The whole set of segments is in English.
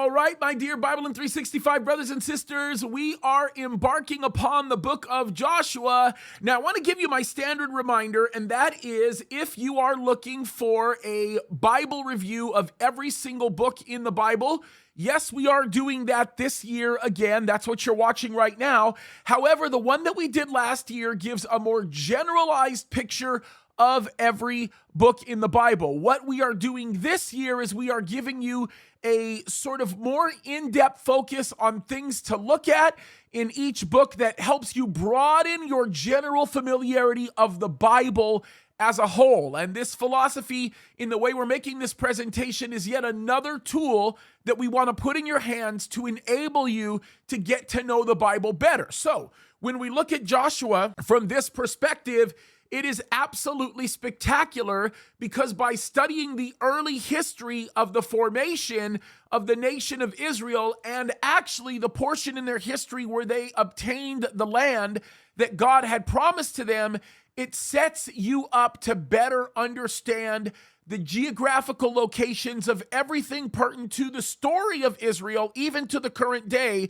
All right, my dear BIBLEin365 brothers and sisters, we are embarking upon the book of Joshua. Now, I want to give you my standard reminder, and that is if you are looking for a Bible review of every single book in the Bible, yes, we are doing that this year again. That's what you're watching right now. However, the one that we did last year gives a more generalized picture of every book in the Bible. What we are doing this year is we are giving you a sort of more in-depth focus on things to look at in each book that helps you broaden your general familiarity of the Bible as a whole. And this philosophy in the way we're making this presentation is yet another tool that we want to put in your hands to enable you to get to know the Bible better. So when we look at Joshua from this perspective, it is absolutely spectacular because by studying the early history of the formation of the nation of Israel and actually the portion in their history where they obtained the land that God had promised to them, it sets you up to better understand the geographical locations of everything pertinent to the story of Israel, even to the current day,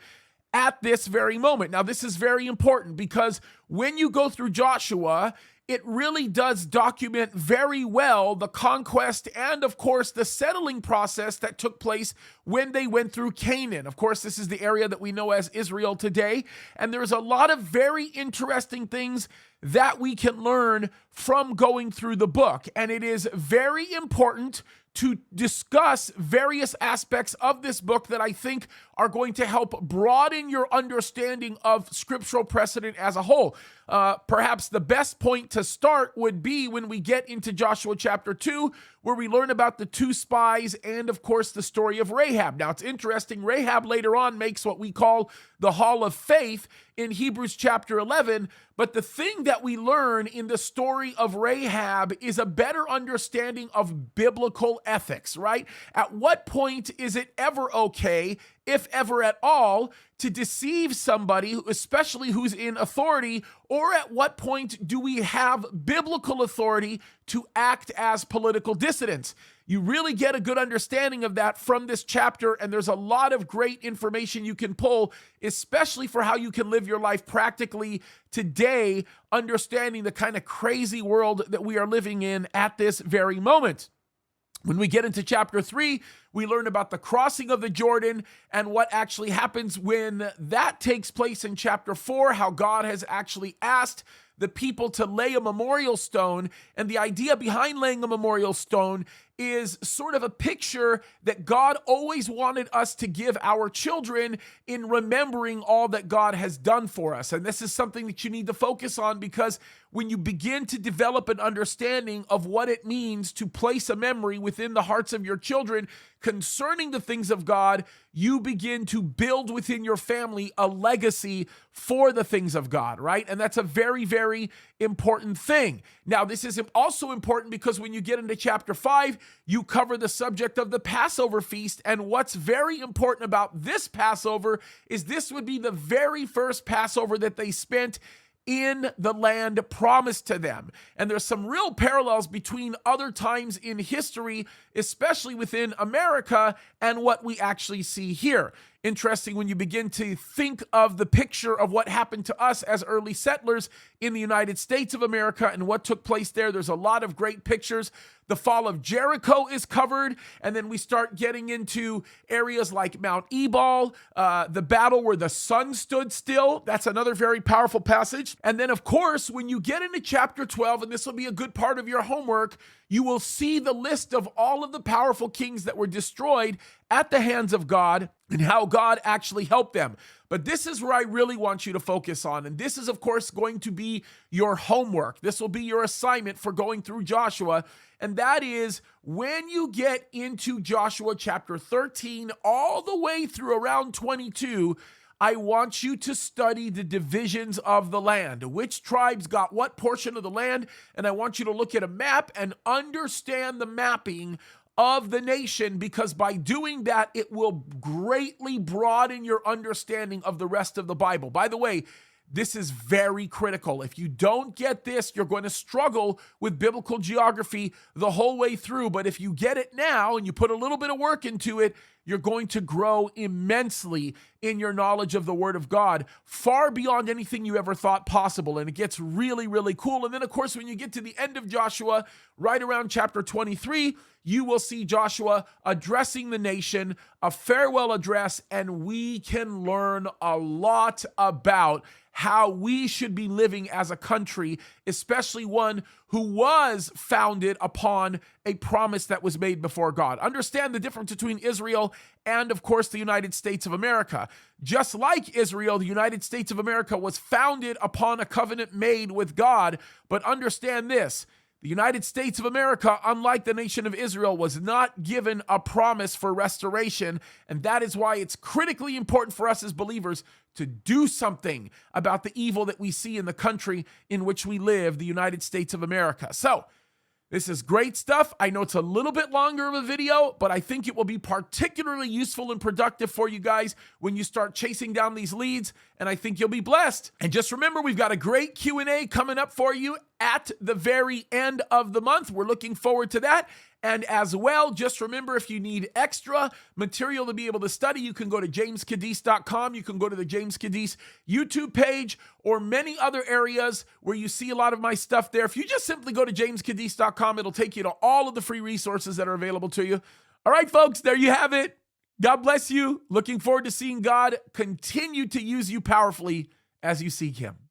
at this very moment. Now, this is very important because when you go through Joshua, it really does document very well the conquest and, of course, the settling process that took place when they went through Canaan. Of course, this is the area that we know as Israel today, and there's a lot of very interesting things that we can learn from going through the book, and it is very important to discuss various aspects of this book that I think are going to help broaden your understanding of scriptural precedent as a whole. Perhaps the best point to start would be when we get into Joshua chapter 2, where we learn about the two spies and, of course, the story of Rahab. Now, it's interesting, Rahab later on makes what we call the Hall of Faith in Hebrews chapter 11, but the thing that we learn in the story of Rahab is a better understanding of biblical ethics, right? At what point is it ever okay, if ever at all, to deceive somebody, especially who's in authority, or at what point do we have biblical authority to act as political dissidents? You really get a good understanding of that from this chapter, and there's a lot of great information you can pull, especially for how you can live your life practically today, understanding the kind of crazy world that we are living in at this very moment. When we get into chapter 3, we learn about the crossing of the Jordan and what actually happens when that takes place in chapter 4, how God has actually asked the people to lay a memorial stone. And the idea behind laying a memorial stone is sort of a picture that God always wanted us to give our children in remembering all that God has done for us. And this is something that you need to focus on, because when you begin to develop an understanding of what it means to place a memory within the hearts of your children concerning the things of God, you begin to build within your family a legacy for the things of God, right? And that's a very, very important thing. Now, this is also important because when you get into chapter 5, you cover the subject of the Passover feast. And what's very important about this Passover is this would be the very first Passover that they spent in the land promised to them. And there's some real parallels between other times in history, especially within America, and what we actually see here. Interesting when you begin to think of the picture of what happened to us as early settlers in the United States of America and what took place there. There's a lot of great pictures. The fall of Jericho is covered, and then we start getting into areas like Mount Ebal, the battle where the sun stood still. That's another very powerful passage. And then, of course, when you get into chapter 12, and this will be a good part of your homework, you will see the list of all of the powerful kings that were destroyed at the hands of God and how God actually helped them. But this is where I really want you to focus on. And this is, of course, going to be your homework. This will be your assignment for going through Joshua. And that is when you get into Joshua chapter 13, all the way through around 22, I want you to study the divisions of the land, which tribes got what portion of the land, and I want you to look at a map and understand the mapping of the nation, because by doing that, it will greatly broaden your understanding of the rest of the Bible. By the way, this is very critical. If you don't get this, you're going to struggle with biblical geography the whole way through. But if you get it now and you put a little bit of work into it, you're going to grow immensely in your knowledge of the Word of God, far beyond anything you ever thought possible. And it gets really, really cool. And then, of course, when you get to the end of Joshua, right around chapter 23, you will see Joshua addressing the nation, a farewell address, and we can learn a lot about how we should be living as a country, especially one who was founded upon a promise that was made before God. Understand the difference between Israel and, of course, the United States of America. Just like Israel, the United States of America was founded upon a covenant made with God. But understand this: the United States of America, unlike the nation of Israel, was not given a promise for restoration. And that is why it's critically important for us as believers to do something about the evil that we see in the country in which we live, the United States of America. So, this is great stuff. I know it's a little bit longer of a video, but I think it will be particularly useful and productive for you guys when you start chasing down these leads, and I think you'll be blessed. And just remember, we've got a great Q&A coming up for you at the very end of the month. We're looking forward to that. And as well, just remember, if you need extra material to be able to study, you can go to jamescadis.com. You can go to the James Cadiz YouTube page or many other areas where you see a lot of my stuff there. If you just simply go to jamescadis.com, it'll take you to all of the free resources that are available to you. All right, folks, there you have it. God bless you. Looking forward to seeing God continue to use you powerfully as you seek Him.